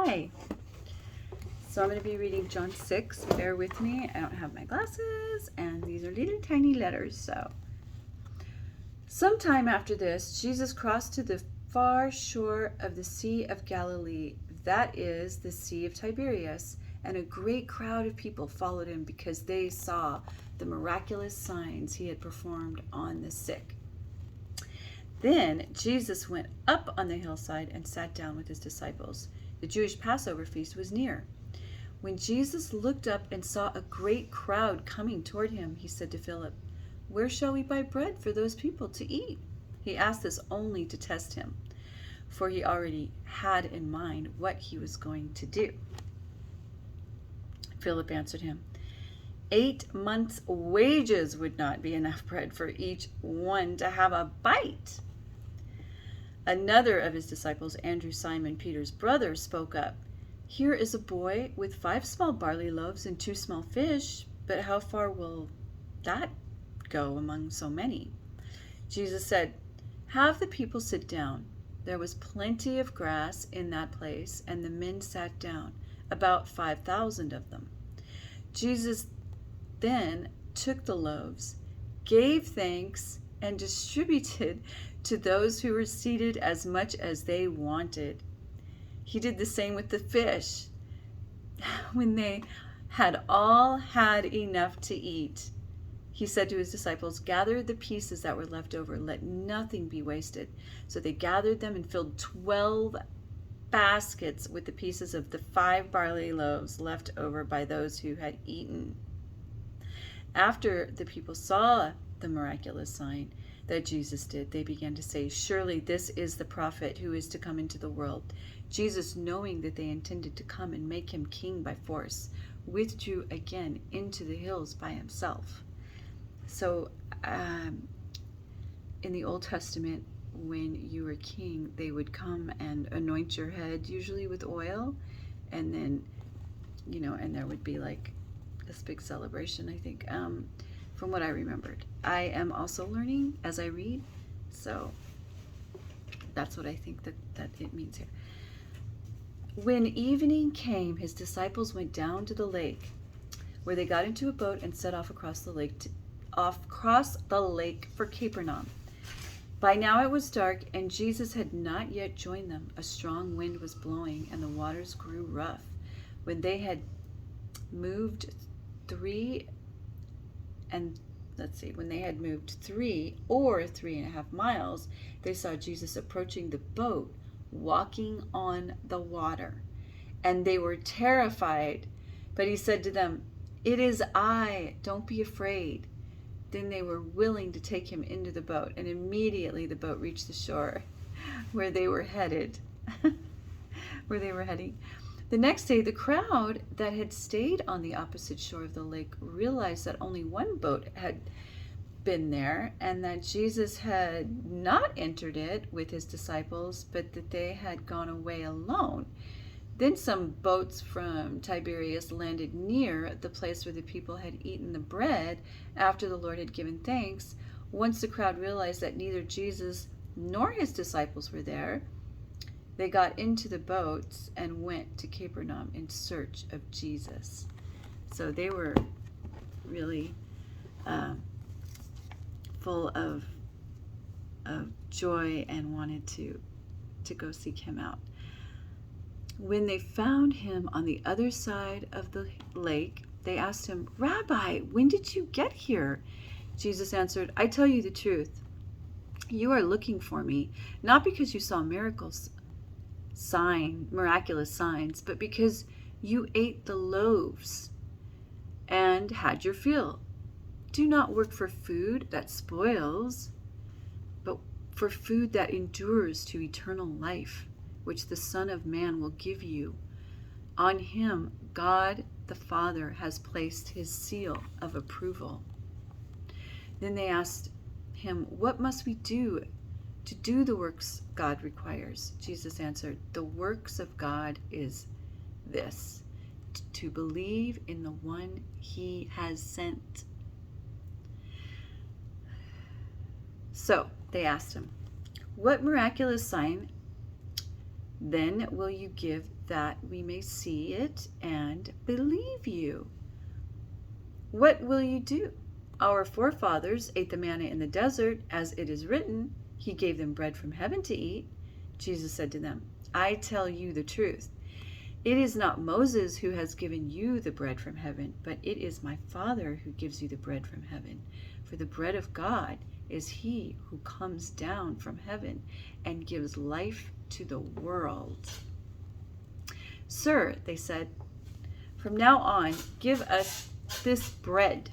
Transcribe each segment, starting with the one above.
Hi. So I'm going to be reading John 6. Bear with me. I don't have my glasses, and these are little tiny letters. Sometime after this, Jesus crossed to the far shore of the Sea of Galilee, that is, the Sea of Tiberias, and a great crowd of people followed him because they saw the miraculous signs he had performed on the sick. Then Jesus went up on the hillside and sat down with his disciples. The Jewish Passover feast was near. When Jesus looked up and saw a great crowd coming toward him, he said to Philip, "Where shall we buy bread for those people to eat?" He asked this only to test him, for he already had in mind what he was going to do. Philip answered him, 8 months' wages would not be enough bread for each one to have a bite. Another of his disciples, Andrew, Simon Peter's brother, spoke up. "Here is a boy with 5 small barley loaves and 2 small fish, but how far will that go among so many?" Jesus said, "Have the people sit down." There was plenty of grass in that place, and the men sat down, about 5,000 of them. Jesus then took the loaves, gave thanks, and distributed to those who were seated as much as they wanted. He did the same with the fish. When they had all had enough to eat, he said to his disciples, "Gather the pieces that were left over. Let nothing be wasted." So they gathered them and filled 12 baskets with the pieces of the 5 barley loaves left over by those who had eaten. After the people saw the miraculous sign that Jesus did, they began to say, "Surely this is the prophet who is to come into the world." Jesus, knowing that they intended to come and make him king by force, withdrew again into the hills by himself. So in the Old Testament, when you were king, they would come and anoint your head, usually with oil, and then, and there would be like this big celebration, I think, from what I remembered. I am also learning as I read, so that's what I think that it means here. When evening came, his disciples went down to the lake, where they got into a boat and set off across the lake for Capernaum. By now it was dark, and Jesus had not yet joined them. A strong wind was blowing, and the waters grew rough. When they had moved 3 or 3.5 miles, they saw Jesus approaching the boat, walking on the water, and they were terrified. But he said to them, "It is I, don't be afraid." Then they were willing to take him into the boat, and immediately the boat reached the shore where they were heading. The next day, the crowd that had stayed on the opposite shore of the lake realized that only one boat had been there, and that Jesus had not entered it with his disciples, but that they had gone away alone. Then some boats from Tiberias landed near the place where the people had eaten the bread after the Lord had given thanks. Once the crowd realized that neither Jesus nor his disciples were there, they got into the boats and went to Capernaum in search of Jesus. So they were really full of joy and wanted to go seek him out. When they found him on the other side of the lake, they asked him, "Rabbi, when did you get here?" Jesus answered, "I tell you the truth. You are looking for me, not because you saw miraculous signs, but because you ate the loaves and had your fill. Do not work for food that spoils, but for food that endures to eternal life, which the Son of Man will give you. On him, God the Father has placed his seal of approval." Then they asked him, "What must we do to do the works God requires?" Jesus answered, "The works of God is this, to believe in the one he has sent." So they asked him, "What miraculous sign then will you give that we may see it and believe you. What will you do? Our forefathers ate the manna in the desert, as it is written, He gave them bread from heaven to eat. Jesus said to them, I tell you the truth. It is not Moses who has given you the bread from heaven, but it is my Father who gives you the bread from heaven. For the bread of God is he who comes down from heaven and gives life to the world. Sir, they said, from now on, give us this bread.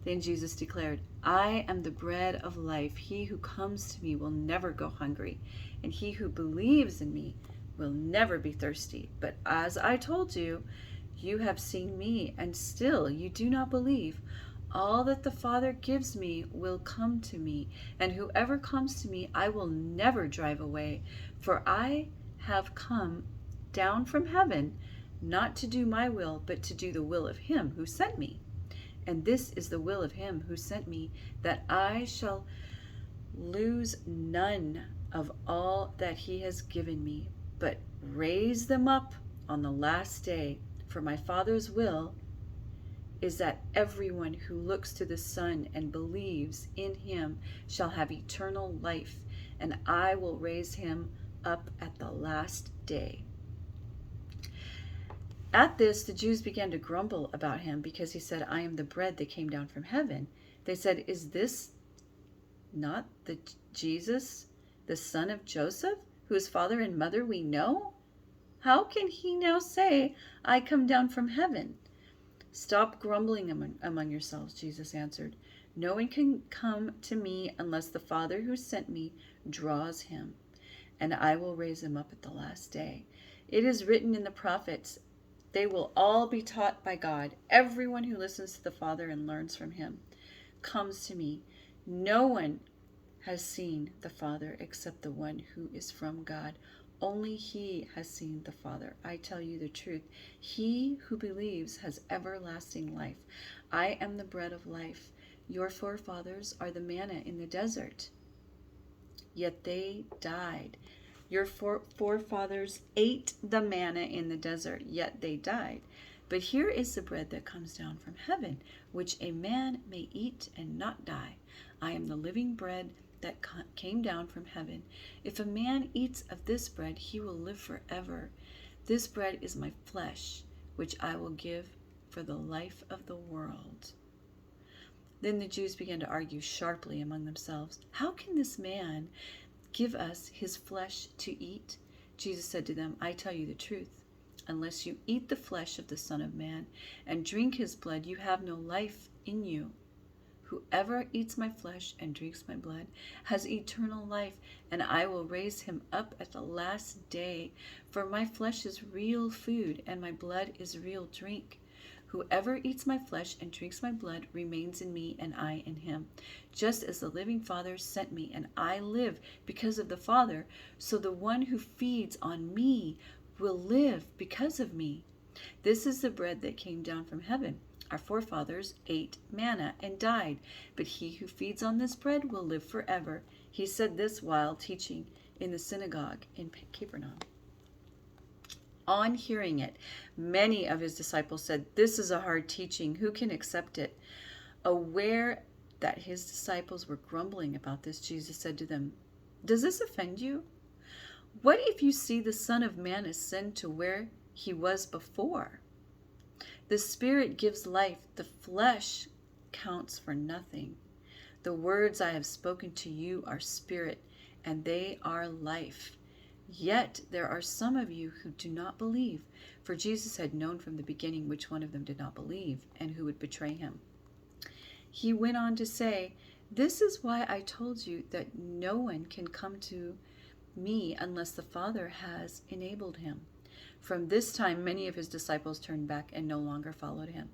Then Jesus declared, I am the bread of life. He who comes to me will never go hungry, and he who believes in me will never be thirsty. But as I told you, you have seen me, and still you do not believe. All that the Father gives me will come to me, and whoever comes to me I will never drive away. For I have come down from heaven, not to do my will, but to do the will of him who sent me. And this is the will of him who sent me, that I shall lose none of all that he has given me, but raise them up on the last day. For my Father's will is that everyone who looks to the Son and believes in him shall have eternal life, and I will raise him up at the last day. At this, the Jews began to grumble about him, because he said, I am the bread that came down from heaven. They said, is this not the Jesus, the son of Joseph, whose father and mother we know? How can he now say, I come down from heaven? Stop grumbling among yourselves, Jesus answered. No one can come to me unless the Father who sent me draws him, and I will raise him up at the last day. It is written in the prophets, they will all be taught by God. Everyone who listens to the Father and learns from him comes to me. No one has seen the Father except the one who is from God. Only he has seen the Father. I tell you the truth. He who believes has everlasting life. I am the bread of life. Your forefathers are the manna in the desert, yet they died. Your forefathers ate the manna in the desert, yet they died. But here is the bread that comes down from heaven, which a man may eat and not die. I am the living bread that came down from heaven. If a man eats of this bread, he will live forever. This bread is my flesh, which I will give for the life of the world. Then the Jews began to argue sharply among themselves. How can this man give us his flesh to eat? Jesus said to them, I tell you the truth. Unless you eat the flesh of the Son of Man and drink his blood, you have no life in you. Whoever eats my flesh and drinks my blood has eternal life, and I will raise him up at the last day. For my flesh is real food, and my blood is real drink. Whoever eats my flesh and drinks my blood remains in me, and I in him. Just as the living Father sent me, and I live because of the Father, so the one who feeds on me will live because of me. This is the bread that came down from heaven. Our forefathers ate manna and died, but he who feeds on this bread will live forever. He said this while teaching in the synagogue in Capernaum. On hearing it, many of his disciples said, this is a hard teaching. Who can accept it? Aware that his disciples were grumbling about this, Jesus said to them, does this offend you? What if you see the Son of Man ascend to where he was before? The Spirit gives life. The flesh counts for nothing. The words I have spoken to you are spirit, and they are life. Yet there are some of you who do not believe, for Jesus had known from the beginning which one of them did not believe and who would betray him. He went on to say, this is why I told you that no one can come to me unless the Father has enabled him. From this time, many of his disciples turned back and no longer followed him.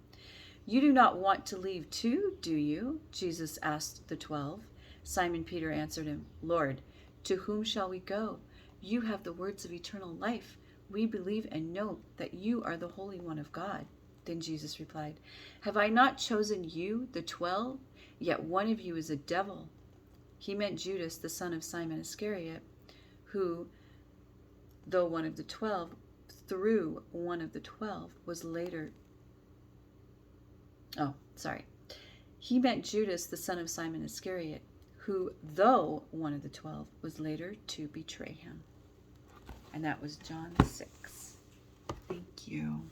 You do not want to leave too, do you? Jesus asked the 12. Simon Peter answered him, Lord, to whom shall we go? You have the words of eternal life. We believe and know that you are the Holy One of God. Then Jesus replied, have I not chosen you, the 12? Yet one of you is a devil. He meant Judas, the son of Simon Iscariot, who, though one of the 12, through one of the 12 was later. Oh, sorry. He meant Judas, the son of Simon Iscariot, who, though one of the 12, was later to betray him. And that was John 6. Thank you.